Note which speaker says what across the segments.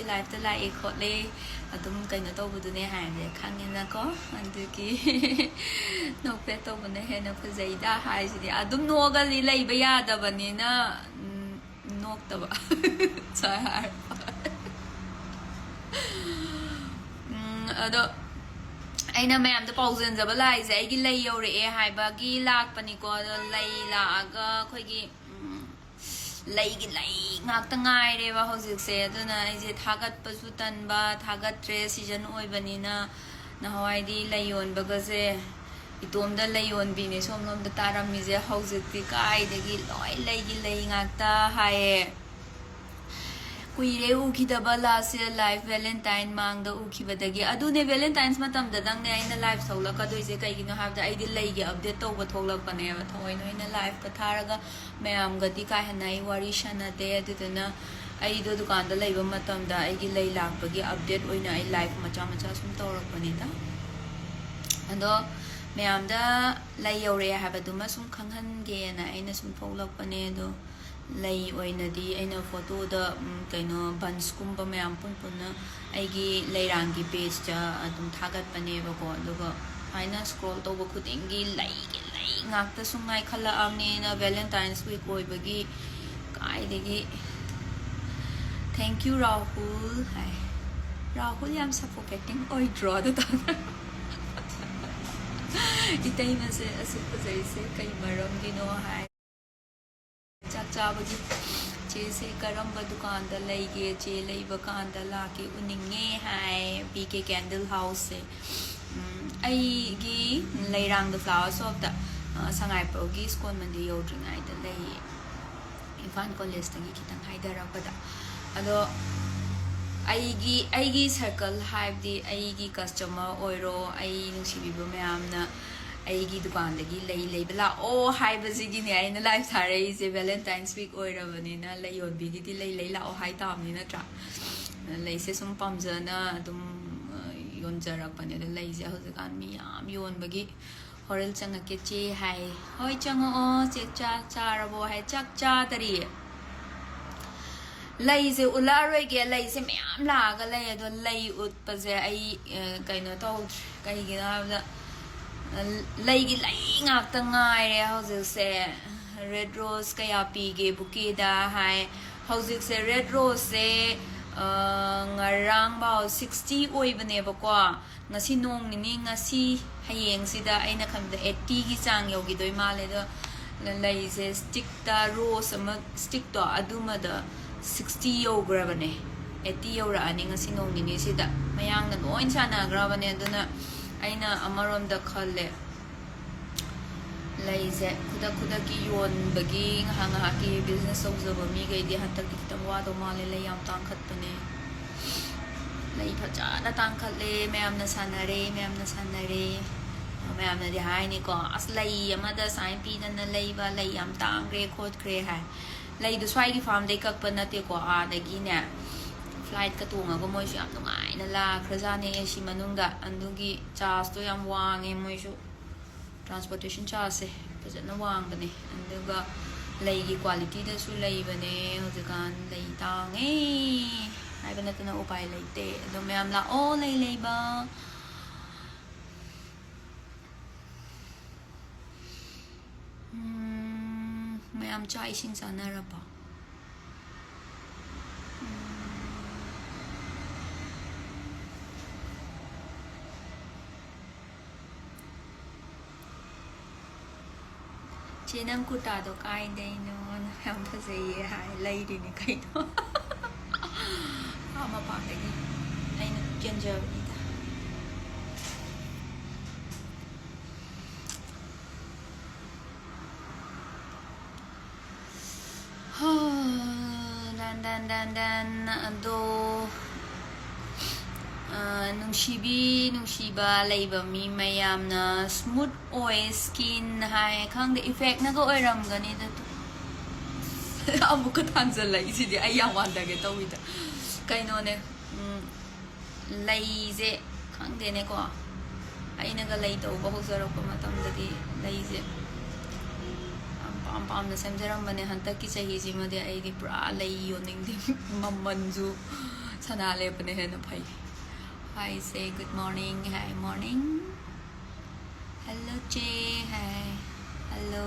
Speaker 1: ꯁꯤ ꯂꯥꯏꯐꯇ ꯂꯥꯛꯑꯦ ꯈꯣꯠꯂꯦ ꯑꯗꯨꯝ ꯀꯩꯅꯣ ꯇꯧꯕꯗꯨꯅꯦ ꯍꯥꯏꯔꯗꯤ ꯈꯪꯉꯦꯅꯀꯣ ꯑꯗꯨꯒꯤ ꯅꯣꯛꯐꯦꯠ ꯇꯧꯕꯅ ꯍꯦꯟꯅ ꯐꯖꯩꯗ ꯍꯥꯏꯁꯤꯗꯤ ꯑꯗꯨꯝ ꯅꯣꯛꯑꯒꯗꯤ ꯂꯩꯕ ꯌꯥꯗꯕꯅꯤꯅ ꯅꯣꯛꯇꯕ ꯑꯗꯣ ꯑꯩꯅ ꯃꯌꯥꯝꯗ ꯄꯥꯎꯖꯦꯟꯖꯕ ꯂꯥꯛꯏꯁꯦ ꯑꯩꯒꯤ ꯂꯩ ꯌꯧꯔꯛꯑꯦ ꯍꯥꯏꯕꯒꯤ ꯂꯥꯛꯄꯅꯤꯀꯣ ꯑꯗꯣ ꯂꯩ ꯂꯥꯛꯑꯒ ꯑꯩꯈꯣꯏꯒꯤ ꯂꯩꯒꯤ ꯂꯩ ꯉꯥꯛꯇ ꯉꯥꯏꯔꯦꯕ ꯍꯧꯖꯤꯛꯁꯦ ꯑꯗꯨꯅ ꯑꯩꯁꯦ ꯊꯥꯒꯠꯄꯁꯨ ꯇꯟꯕ ꯊꯥꯒꯠꯇ꯭ꯔꯦ ꯁꯤꯖꯟ ꯑꯣꯏꯕꯅꯤꯅ ꯅꯍꯥꯟꯋꯥꯏꯗꯤ ꯂꯩ ꯌꯣꯟꯕꯒꯁꯦ ꯏꯇꯣꯝꯗ ꯂꯩ ꯌꯣꯟꯕꯤꯅꯦ ꯁꯣꯝꯂꯣꯝꯗ ꯇꯥꯔꯝꯃꯤꯁꯦ ꯍꯧꯖꯤꯛꯇꯤ ꯀꯥꯏꯗꯒꯤ ꯂꯣꯏ ꯂꯩꯒꯤ ꯂꯩ ꯉꯥꯛꯇ ꯍꯥꯏꯌꯦ कुरे उखीदब लास्ट ईयर लाइफ वैलेंटाइन मांग उखीबदगी अदुने वैलेंटाइन्स मतमदंगने अइना लाइफ थोलकदोइसे कइगिनो हाबदा अइदि लैगे अपडेट तौब थोलकपनेबा थोइनो अइना लाइफ ता थारगा मयामगदि का हनाई वारी सनते अदुदना अइदो दुकान दा लैबा मतमदा अइगी लै लाकबगी अपडेट ओइना अइ लाइफ मचा मचा सुम तौरकपनिदा अदो मयामदा लै यौरे हाबदुमा सुम खंगहनगेना अइना सुम थोलकपने दो लई ओइनदी अइना फोटोदा कइनो बंसकुंबा मयाम पुनपुना अइगी लैरांगी पेज चा अदुम थागतपनेबको अदुगा आइना स्क्रॉल तौबा खुदिंगी लैगे लै ngakta sungai khala amne na valentines week oibagi kaidegi thank you rahul hai rahul yam suffocating oi draw da ta itai na se asupa jaise kai maram gino hai चाबगी चे से करम दुकान दा लैगे चे लैब कान दा लाके उनिंगे हाय बीके कैंडल हाउस से अईगी लैरांग द फ्लावर शॉप दा संगाईप्रोगी स्कूल मंदी योद्रिंगाई दा लैय इम्फाल कॉलेज तगी खितंग हाइदरबदा अदो अईगी सर्कल हाइबदी अईगी कस्टमर ओइरो अई नुसिबिबो मयामना अईगी दुकान दगी लई लेबा लाओ हाइबसिगिने अइना लाइफ थारैसे वैलेंटाइन्स वीक ओइरबनिना लई योनबिगिदि लई लई लाओ हाइ तामनि नत्रा लईसे सुम पामजना अदुम योनजरकपने द लईसे हौजकान मी याम योनबगी होरेल चंगके चे हाइ होय चंगओ चे चा चारबो हाइ चक चा तरी लईसे उलारोइगे लईसे मयाम लागा लई अदो लई उतपजे अई कइनो तौ कइगिना हाबदा लैगी लै ngakta ngaire hojikse red rose kaya pige bukida hai hojikse red rose se ngarang bao 60 oibane bako ngasi nong ni ngasi hayeng sida aina khamda 80 gi chang yogi doi male do lai se stick ta rose ama stick to aduma da 60 yograbane 80 yora ani ngasi nong ni sida mayang na loin chana grabane aduna अइना अमरोम द खले लैसे खुदा की योन बगी हांगा की बिजनेस सौजब मी गई हतक खितम वादो माले लै याम तांखतपने लै फजाना तांखले मैमना सानरे मैमना दि हाइनि को अस लै अमदा साइन पीदन लैबा लै याम तांग्रे खोदख्रे हाय लै दु स्वाई की फार्म दे ककप नते को आ दगी ने फ्लाइट का तोंगा मोइसु याम नुंगाइना लाख्रजाने एसी मनुंगा अंदुगी चार्ज तो याम वांगे मोइसु ट्रांसपोर्टेशन चार्ज से फजना वांगबने अंदुगा लैगी क्वालिटी दसु लैबने होजकान लै तांगे हाइबा नतना उपाय लैते अदो मयाम ला ओ लै लैबा मयाम चा इसिंग चानारबा Chinang kuta do kai dei no ham phasei hai lei di ni kai do ama pa de ni ai na kenja ni da dan do nungsiba leiba mi mayam na smooth oil skin hai khang de effect na ko oiram gani da to amuka thanjal lai si di ai yang wan da ge to wi da kaino ne lai je khang de ne ko ai na ga lai to ba ho zaro ko matam da di lai je pam na sem jaram bane hanta ki chahi ji ma de ai di pura lai yoning di mamman ju Sana le pa na pai. Hi, say good morning. Hi, morning. Hello, Jay. Hi. Hello.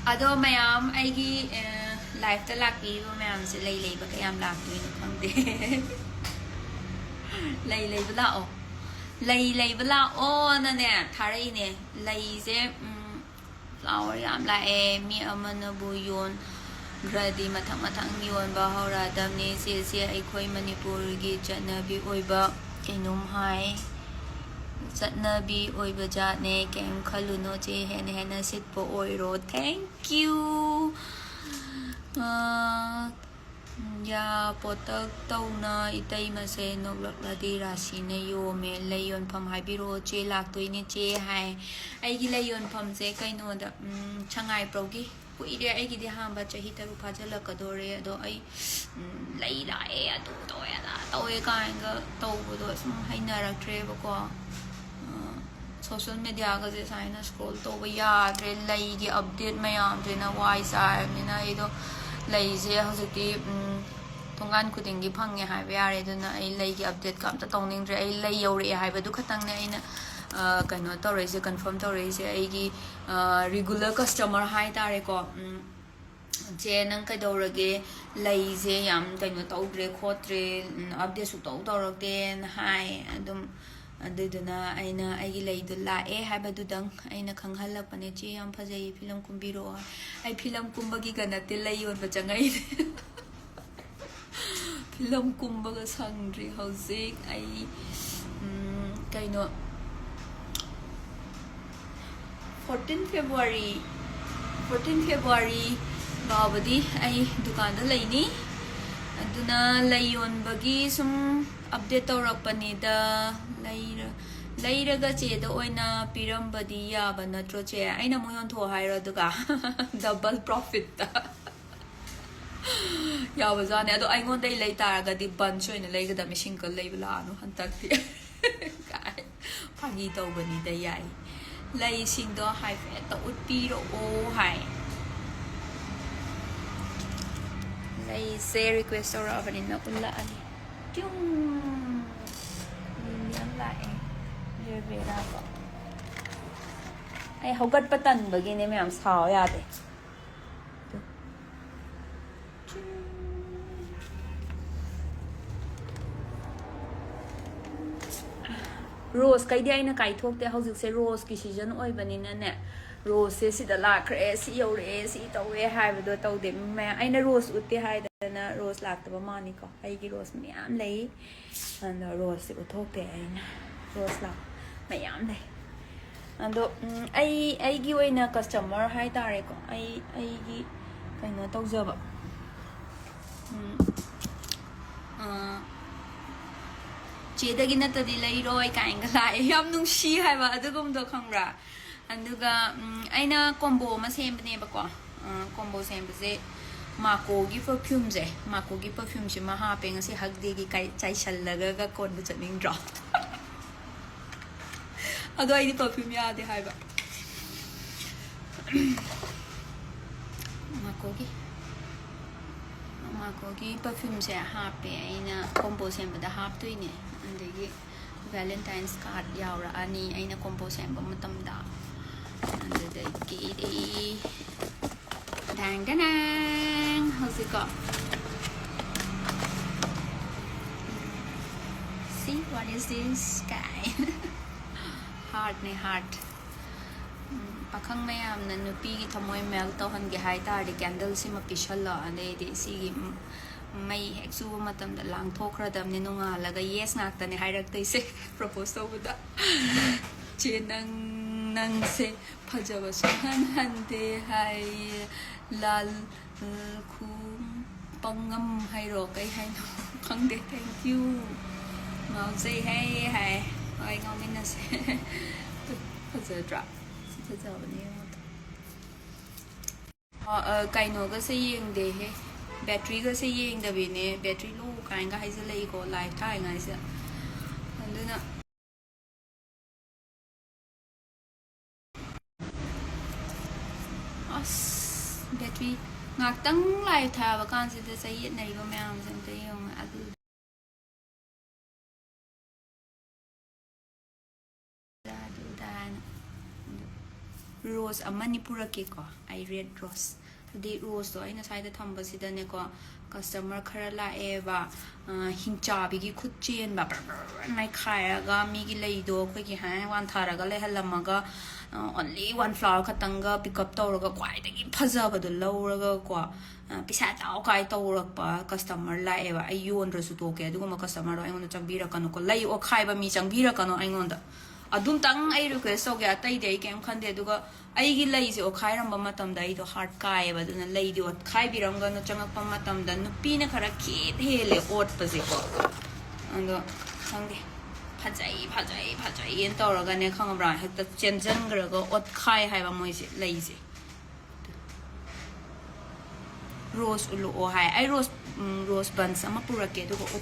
Speaker 1: Ado mayam aigi live ta laki ba mayam se lay ba kayam laki no khangde. Lay bala o. Lay bala o na ne tharai ne lay se flower yam la e mi amana bu yon gradi mathang yon ba hora dam ne se ai khoi Manipur gi chanabi oiba kainom hai Satnabi oiba jatne kem khaluno che hena sit po oiro. Thank you. Ya potak tauna itai mase noglak ladi rasi na yo me layon pham hai biro che lak toi ne che hai ai gi layon pham se kaino da changai progi kuire ai gi de hamba chahi taru phajala kadore do ai lai la e adu to ya da to e kain ga to do sum hai na rak tre ba ko social media ga je sai na scroll to ba ya tre lai gi update mayam tre na wai sai ni na ido lai je hojiki tongan kuding gi phang ya hai ba yare do na ai lai gi update kam ta tong ning tre ai lai yore hai ba du khatang ne ai na kaino to re je confirm to re je ai gi regular customer hai tare ko je nang kai do rage lai je yam kaino to dre khotre update su to rak den hai adum aduduna aina aigi leidu lae habadudang aina khanghalakpane che yam phajai film kumbiro ai film kumbagi ganate layon bachangai film kumbaga sangri hauzik ai kaino 14 February babadi ai dukan da laini aduna layon bagi sum update tawrakpani da lairaga che da oina pirambadi yaba natro che aina moyon tho hairo duga double profit da yaba jane ado aingon dai lai taraga di bunch oina leiga da machine ko leibla anu hantak ti kai phagi tawbani da yai lai sing do hai fe ta utpi ro o hai lai se request ora avani na ulla ani chung yang lại về ra có ai hầu gật bắt tần bởi vì nên làm sao ya đấy rose cái đi anh cái thuốc để hầu dự sẽ rose cái season oi bên này nè rose sẽ đã là cái sẽ yêu đấy sẽ tàu ấy hai và đôi tàu để mà anh là rose út hai na rose lạc tập mà ni có ai cái rose mẹ am lấy anh rose sẽ có thuốc để anh rose lạc mẹ am đây anh đó ai cái way na customer hai ta rồi có ai cái nó tàu giờ vậy chế đây cái nó tự đi lấy rồi cái lại em nung xí hay vậy tôi cũng được không ra anh được anh na combo mà xem bên này bác có combo xem bên này Makogi perfume je Makogi perfume je maha penga se hak de gi kai chai challaga ga kon bu chaning draw ado ai di perfume ya de hai ba Makogi perfume je ha pe aina combo sem ba da hap tui ne andegi Valentine's card yaw ra ani aina combo sem ba matam da andegi de dang dang how's it go see what is this guy heart ne heart pakhang mayam na nupi gi thamoi mel to han ge hai ta de candle si ma pishalla ane de si gi mai hek su matam da lang thokra dam ne nunga laga yes ngak ta ne hai rak tai se propose to buda che nang se phajaba sahan han de hai lal khu pangam hay ro cái hay nó không để thank you ngào gì hay hay rồi ngào mình là sẽ thật sự drop thật sự bên đây cái nó cái gì để battery cái gì đặc biệt này battery lu cái hay sẽ lấy có live thay ngay sẽ anh đấy nè battery ngakhtang live thaba kansida sa yetnariba mayamse amta yong adu rose amani purake ko I red rose di rose to aina saida thamba sidane ko customer khara la eba hincha bigi khutchen ba nai khaya ga mi gi lei do khoi gi ha wan thara ga le halamaga only one flower khatanga pick up tawraga kwai dagi phajaba do lawraga ko pisa taw kai tawrak customer la eba ai yon rasu to ke adugo ma customer ro aingon changbira kanu ko lei o khai ba mi changbira kanu aingon da adum tang ai request so ga tai dei kem khande aduga ai gi lei se o khai ram ba matam dai do heart kai ba duna lei di o khai biram ga no changak pa matam da nu pi na khara ki hele ot pa se ko ando khangde phajai yen tawra ga ne khangabra hekta chenjan gra ga ot khai hai ba moi se lei se rose ulu o hai ai rose buns ama pura ke do ko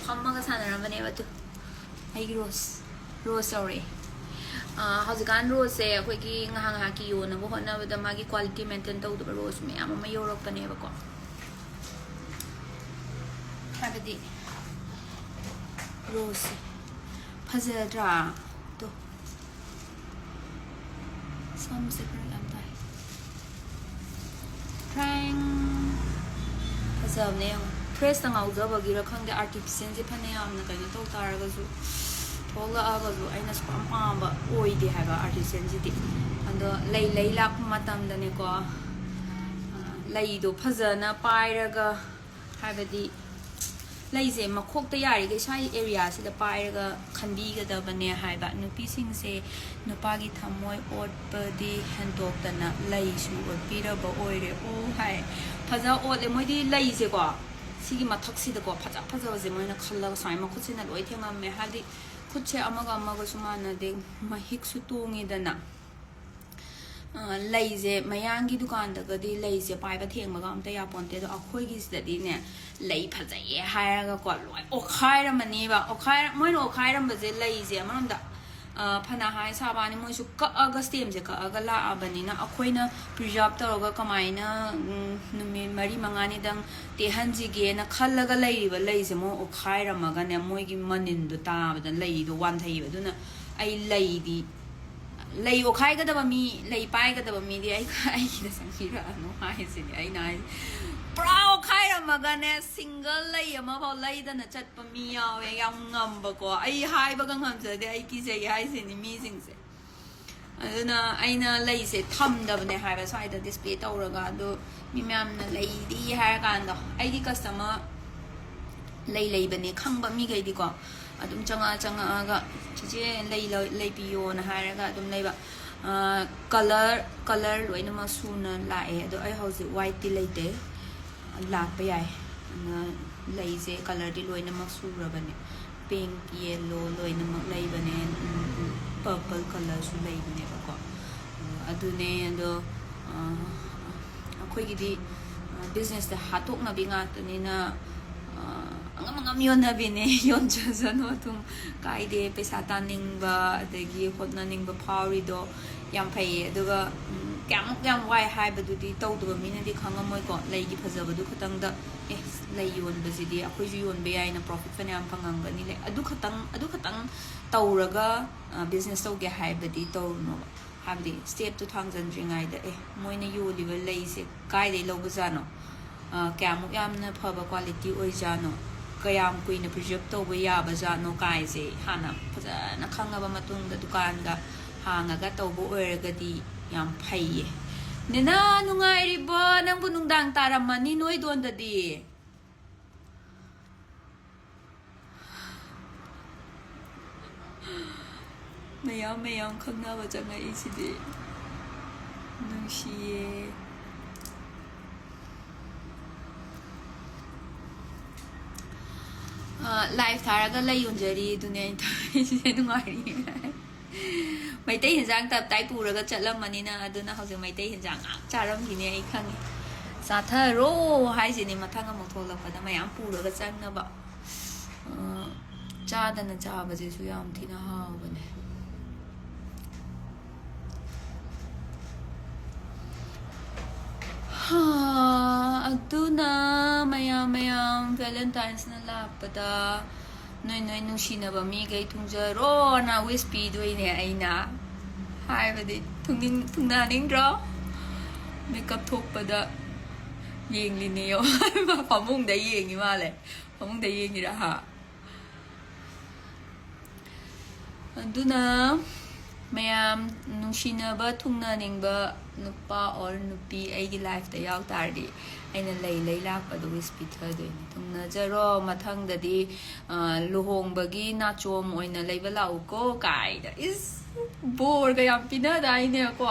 Speaker 1: Pammaga sanarambane batu ai rose sorry hausikan rose se akoi ki ngahang ki yo na bo hona bada magi quality maintain tau do rose me ama yorok pane ba ko habidi rose phajadra to some secret am tai trying phajab ne press tang out ga gira khang de artificial je phane amna ka to tar ga su thola aga su aina spam ba oi de ha ga artificial je ti ando lei lak matam da ne ko lei do phajana pai ra ga ha ba di lei je makhok ta yari ga sai area si da pai ra ga khanbi ga da bane ha ba nupi sing se nupa gi thamoi ot pa di handok ta na lei su ot pi ra ba oi re o hai phaja ot le moi di lei je ko sigi mathak ko phaja je moina khalla ga sai ma khuchina loi thema me hadi khuche amaga sumana de mahik su tongi dana lei je mayangi dukan da ga di lei je pai ba theng ma ga amta ya ponte do akhoi gi sta di ne lei phaja ye haira ga ko loi o khaira mani ba o khaira moina o khaira ba je lei je amam da phana hai sabani moi su ka aga stem je ka aga la abani na akhoi na preserve ta ga kamaina numi mari mangani dang te hanji ge na khalla ga lei ba lei je mo o khaira ma ga ne moi gi manin do ta ba da lei do wan thai ba duna ai lei di lei o khai ga da ba mi lei pai ga da ba mi di ai da sang hi ra no hai se ai na Prao khai ma ga ne single lei ma ba lei da na chat pa mi ya we yang ngam ba ko ai hai ba ga ngam se de ai ki se hai se ni mi sing se aduna aina lei se tham da ba ne hai ba sai da display ta ura ga do mi myam na lei di hai kan do ai di customer lei ba ne khang ba mi ga di ko adum changa ga je lei pi yo na hai ga adum lei ba color loina ma su na la e do ai house white ti lei te lạc bây giờ lấy gì color đi lôi nằm su rồi bên pink yellow lôi nằm lấy bên purple color su lấy bên này có adu này ado khoi gidi business da hatok na binga tani na angam yon na bine yon chasan no tum kai de pesa taning ba adagi khotna ning ba phawri do yam phai aduga Kang wai hai ba du di tau du mi na di khang moi ko lei gi phaja ba du khatang da lei yon ba ji di akhoi ju yon be ai na profit fa nyam phangang ba ni le adu khatang tau ra ga business tau ge hai ba di tau no ha di step 2000 ringai da moi na yu li ba lei se kai de lo ba ja no kyam yam na pha ba quality oi ja no kayam kui na project tau ba ya ba ja no kai se hana phaja na khang ba matung da dukan ga hanga ga tau bo oi ga di yam phai nena nungai ri ba nang bu nung dang taram mani noi don da di mayam khang na ba chang ai si di nung shi life thara ga lai yun jari dunia ta si nungai ri Meitei ꯍꯦꯟꯖꯥꯡ ꯇꯞꯇꯥꯏ ꯄꯨꯔꯒ ꯆꯠꯂꯝꯃꯅꯤꯅ ꯑꯗꯨꯅ ꯍꯧꯖꯤꯛ ꯃꯩꯇꯩ ꯍꯦꯟꯖꯥꯡ ꯉꯥꯛ ꯆꯥꯔꯝꯈꯤꯅꯤ ꯑꯩ ꯈꯪꯉꯦ ꯆꯥꯊꯔꯣ ꯍꯥꯏꯁꯤꯅꯤ ꯃꯊꯪ ꯑꯃꯨꯛ ꯊꯣꯛꯂꯛꯄꯗ ꯃꯌꯥꯝ ꯄꯨꯔꯒ ꯆꯪꯅꯕ ꯆꯥꯗꯅ ꯆꯥꯕꯁꯤꯁꯨ ꯌꯥꯝ ꯊꯤꯅ ꯍꯥꯎꯕꯅꯦ ꯑꯗꯨꯅ ꯃꯌꯥꯝ ꯚꯦꯂꯦꯟꯇꯥꯏꯟꯁꯅ ꯂꯥꯛꯄꯗ ꯅꯣꯏ ꯅꯨꯡꯁꯤꯅꯕ ꯃꯤꯈꯩ ꯊꯨꯡꯖꯔꯣꯅ ꯋꯤꯁ ꯄꯤꯗꯣꯏꯅꯦ ꯑꯩꯅ ꯍꯥꯏꯕꯗꯤ ꯊꯨꯡꯅꯅꯤꯡꯗ꯭ꯔꯣ ꯃꯦꯀꯞ ꯊꯣꯛꯄꯗ ꯌꯦꯡꯂꯤꯅꯦꯌꯣ ꯐꯃꯨꯡꯗ ꯌꯦꯡꯉꯤ ꯃꯥꯜꯂꯦ ꯐꯃꯨꯡꯗ ꯌꯦꯡꯉꯤꯔꯥ ꯍꯥ ꯑꯗꯨꯅ ꯃꯌꯥꯝ ꯅꯨꯡꯁꯤꯅꯕ ꯊꯨꯡꯅꯅꯤꯡꯕ ꯅꯨꯄꯥ ꯑꯣꯔ ꯅꯨꯄꯤ ꯑꯩꯒꯤ ꯂꯥꯏꯐꯇ ꯌꯥꯎ ꯇꯥꯔꯗꯤ ꯑꯩꯅ ꯂꯩ ꯂꯥꯛꯄꯗꯣ ꯋꯤꯁ ꯄꯤꯊꯗꯣꯏꯅꯤ ꯊꯨꯡꯅꯖꯔꯣ ꯃꯊꯪꯗꯗꯤ ꯂꯨꯍꯣꯡꯕꯒꯤ ꯅꯥꯆꯣꯝ ꯑꯣꯏꯅ ꯂꯩꯕ ꯂꯥꯛꯎꯀꯣ ꯀꯥꯏꯗ ꯏꯁ ꯕꯣꯔꯒ ꯌꯥꯝ ꯄꯤꯅꯗꯥꯏꯅꯦꯀꯣ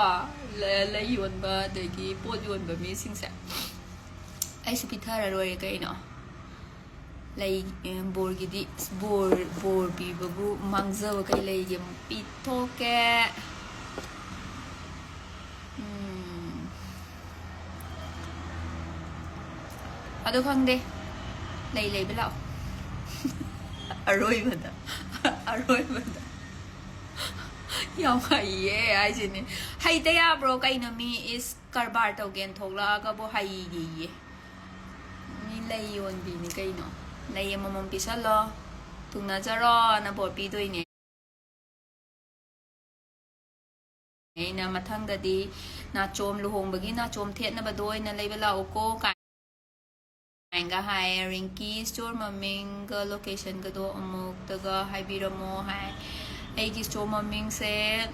Speaker 1: ꯂꯩ ꯌꯣꯟꯕ ꯑꯗꯒꯤ ꯄꯣꯠ ꯌꯣꯟꯕ ꯃꯤꯁꯤꯡꯁꯦ ꯑꯩꯁꯨ ꯄꯤꯊꯔꯔꯣꯏ ꯀꯩꯅꯣ ꯂꯩ ꯕꯣꯔꯒꯤꯗꯤ ꯕꯣꯔ ꯄꯤꯕꯕꯨ ꯃꯥꯡꯖꯕ ꯀꯩ ꯂꯩꯒꯦ ꯄꯤꯊꯣꯛꯀꯦ ꯑꯗꯣ ꯈꯪꯗꯦ ꯂꯩ ꯂꯩꯕ ꯂꯥꯛꯑꯣ ꯑꯔꯣꯏꯕꯗ ꯌꯥꯝ ꯍꯩꯌꯦ ꯍꯥꯏꯁꯤꯅꯦ ꯍꯩꯇ ꯌꯥꯕ꯭ꯔꯣ ꯀꯩꯅꯣ ꯃꯤ ꯏꯁ ꯀꯔꯕꯥꯔ ꯇꯧꯒꯦꯅ ꯊꯣꯛꯂꯛꯑꯒꯕꯨ ꯍꯩꯒꯤꯌꯦ ꯃꯤ ꯂꯩ ꯌꯣꯟꯕꯤꯅꯤ ꯀꯩꯅꯣ ꯂꯩ ꯑꯃꯃꯝ ꯄꯤꯁꯜꯂꯣ ꯊꯨꯡꯅꯖꯔꯣꯅ ꯕꯣꯔ ꯄꯤꯗꯣꯏꯅꯦ ꯑꯩꯅ ꯃꯊꯪꯗꯗꯤ ꯅꯥꯆꯣꯝ ꯂꯨꯍꯣꯡꯕꯒꯤ ꯅꯥꯆꯣꯝ ꯊꯦꯠꯅꯕꯗꯣ ꯑꯣꯏꯅ ꯂꯩꯕ ꯂꯥꯛꯎꯀꯣ ꯀꯥꯏꯅꯒ ꯍꯥꯏ ꯔꯤꯡꯀꯤ ꯁ꯭ꯇꯣꯔ ꯃꯃꯤꯡꯒ ꯂꯣꯀꯦꯁꯟꯒꯗꯣ ꯑꯃꯨꯛꯇꯒ ꯍꯥꯏꯕꯤꯔꯝꯃꯣ ꯍꯥꯏ ꯑꯩꯒꯤ ꯁ꯭ꯇꯣꯔ ꯃꯃꯤꯡꯁꯦ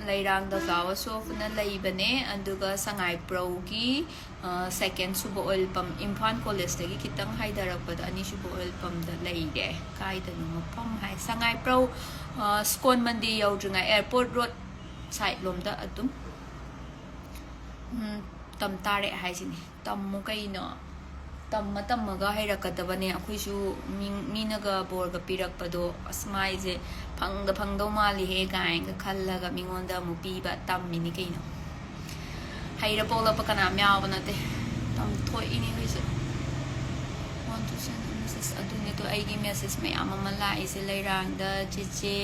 Speaker 1: ꯂꯩꯔꯥꯡꯗ ꯐ꯭ꯂꯥꯋꯔ ꯁꯣꯞꯅ ꯂꯩꯕꯅꯦ ꯑꯗꯨꯒ ꯁꯉꯥꯏꯄ꯭ꯔꯧꯒꯤ ꯁꯦꯀꯦꯟ ꯁꯨꯕ ꯑꯣꯏꯜ ꯄꯝ ꯏꯝꯐꯥꯜ ꯀꯣꯂꯦꯖꯇꯒꯤ ꯈꯤꯇꯪ ꯍꯥꯏꯊꯔꯛꯄꯗ ꯑꯅꯤꯁꯨꯕ ꯑꯣꯏꯜ ꯄꯝꯗ ꯂꯩꯔꯦ ꯀꯥꯏꯗꯅꯣ ꯃꯐꯝ ꯍꯥꯏ ꯁꯉꯥꯏꯄ꯭ꯔꯧ ꯁ꯭ꯀꯣꯟ ꯃꯟꯗꯤ ꯌꯧꯗ꯭ꯔꯤꯉꯩ ꯑꯦꯌꯔꯄꯣꯔꯠ ꯔꯣꯗ ꯁꯥꯏꯠ ꯂꯣꯝꯗ ꯑꯗꯨꯝ ꯇꯝ ꯇꯥꯔꯦ ꯍꯥꯏꯁꯤꯅꯤ ꯇꯝꯃꯨ ꯀꯩꯅꯣ ꯇꯝꯃꯒ ꯍꯩꯔꯛꯀꯗꯕꯅꯦ ꯑꯩꯈꯣꯏꯁꯨ ꯃꯤꯅꯒ ꯕꯣꯔꯒ ꯄꯤꯔꯛꯄꯗꯣ ꯑꯁ ꯃꯥꯏꯁꯦ ꯐꯪꯗꯧ ꯃꯥꯜꯂꯤꯍꯦ ꯀꯥꯏꯅꯒ ꯈꯜꯂꯒ ꯃꯤꯉꯣꯟꯗ ꯑꯃꯨꯛ ꯄꯤꯕ ꯇꯝꯃꯤꯅꯤ ꯀꯩꯅꯣ ꯍꯩꯔ ꯄꯣꯛꯂꯛꯄ ꯀꯅꯥꯝ ꯌꯥꯎꯕ ꯅꯠꯇꯦ ꯇꯝꯊꯣꯛꯏꯅꯤ ꯑꯩꯈꯣꯏꯁꯨ ꯃꯦꯁꯦꯁ ꯑꯗꯨꯅꯤꯗꯣ ꯑꯩꯒꯤ ꯃꯦꯁꯦꯁ ꯃꯌꯥꯝ ꯑꯃ ꯂꯥꯛꯏꯁꯦ ꯂꯩꯔꯥꯡꯗ ꯆꯦꯆꯦ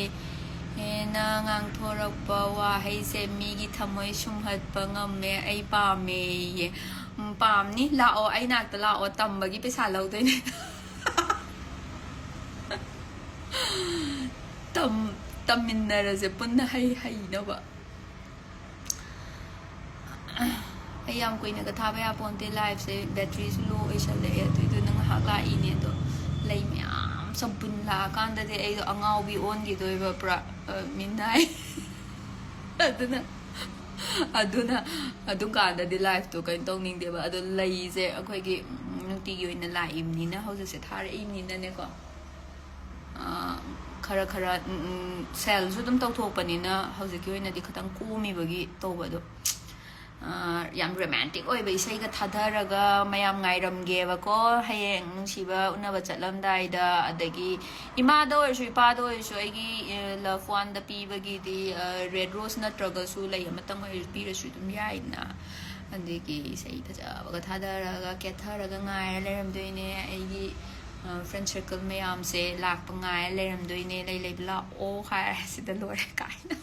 Speaker 1: ꯍꯦꯟꯅ ꯉꯥꯡꯊꯣꯔꯛꯄ ꯋꯥꯍꯩꯁꯦ ꯃꯤꯒꯤ ꯊꯃꯣꯏ ꯁꯨꯝꯍꯠꯄ ꯉꯝꯃꯦ ꯑꯩ ꯄꯥꯝꯃꯦꯌꯦ ꯄꯥꯝꯅꯤ ꯂꯥꯛꯑꯣ ꯑꯩ ꯅꯥꯛꯇ ꯂꯥꯛꯑꯣ ꯇꯝꯕꯒꯤ ꯄꯩꯁꯥ ꯂꯧꯗꯣꯏꯅꯦ ꯇꯝꯃꯤꯟꯅꯔꯁꯦ ꯄꯨꯟꯅ ꯍꯩꯅꯕ ꯑꯩ ꯌꯥꯝ ꯀꯨꯏꯅꯒ ꯊꯥꯕ ꯌꯥꯄꯣꯟꯇꯦ ꯂꯥꯏꯐꯁꯦ ꯕꯦꯇ꯭ꯔꯤꯁꯨ ꯂꯣ ꯑꯣꯏꯁꯜꯂꯛꯑꯦ ꯑꯗꯨꯏꯗꯨꯅ ꯉꯥꯏꯍꯥꯛ ꯂꯥꯛꯏꯅꯦ ꯑꯗꯣ ꯂꯩ ꯃꯌꯥꯝ ꯆꯝꯄꯨꯟ ꯂꯥꯛꯑꯀꯥꯟꯗꯗꯤ ꯑꯩꯗꯣ ꯑꯉꯥꯎꯕꯤ ꯑꯣꯟꯈꯤꯗꯣꯏꯕ ꯄꯨꯔꯥ ꯃꯤꯅꯥꯏ ꯑꯗꯨꯅ ꯑꯗꯨꯀꯥꯟꯗꯗꯤ ꯂꯥꯏꯐꯇꯣ ꯀꯩꯅꯣ ꯇꯧꯅꯤꯡꯗꯦꯕ ꯑꯗꯣ ꯂꯩꯁꯦ ꯑꯩꯈꯣꯏꯒꯤ ꯅꯨꯡꯇꯤꯒꯤ ꯑꯣꯏꯅ ꯂꯥꯛꯏꯕꯅꯤꯅ ꯍꯧꯖꯤꯛꯁꯦ ꯊꯥꯔꯛꯏꯕꯅꯤꯅꯅꯦꯀꯣ ꯈꯔ ꯁꯦꯜꯁꯨ ꯑꯗꯨꯝ ꯇꯧꯊꯣꯛꯄꯅꯤꯅ ꯍꯧꯖꯤꯛꯀꯤ ꯑꯣꯏꯅꯗꯤ ꯈꯤꯇꯪ ꯀꯣꯝꯃꯤꯕꯒꯤ ꯇꯧꯕꯗꯣ ꯌꯥꯝ ꯔꯣꯃꯥꯟꯇꯤꯛ ꯑꯣꯏꯕ ꯏꯁꯩꯒ ꯊꯥꯗꯔꯒ ꯃꯌꯥꯝ ꯉꯥꯏꯔꯝꯒꯦꯕꯀꯣ ꯍꯌꯦꯡ ꯅꯨꯡꯁꯤꯕ ꯎꯅꯕ ꯆꯠꯂꯝꯗꯥꯏꯗ ꯑꯗꯒꯤ ꯏꯃꯥꯗ ꯑꯣꯏꯔꯁꯨ ꯏꯄꯥꯗ ꯑꯣꯏꯔꯁꯨ ꯑꯩꯒꯤ ꯂꯚ ꯋꯥꯟꯗ ꯄꯤꯕꯒꯤꯗꯤ ꯔꯦꯗ ꯔꯣꯁ ꯅꯠꯇ꯭ꯔꯒꯁꯨ ꯂꯩ ꯑꯃꯇꯪ ꯑꯣꯏꯔꯁꯨ ꯄꯤꯔꯁꯨ ꯑꯗꯨꯝ ꯌꯥꯏꯗꯅ ꯑꯗꯒꯤ ꯏꯁꯩ ꯐꯖꯕꯒ ꯊꯥꯗꯔꯒ ꯀꯦꯊꯔꯒ ꯉꯥꯏꯔ ꯂꯩꯔꯝꯗꯣꯏꯅꯦ ꯑꯩꯒꯤ ꯐ꯭ꯔꯦꯟ ꯁꯔꯀꯜ ꯃꯌꯥꯝꯁꯦ ꯂꯥꯛꯄ ꯉꯥꯏꯔ ꯂꯩꯔꯝꯗꯣꯏꯅꯦ ꯂꯩꯕ ꯂꯥꯛꯑꯣ ꯍꯥꯏꯔ ꯁꯤꯗ ꯂꯣꯏꯔꯦ ꯀꯥꯏꯅ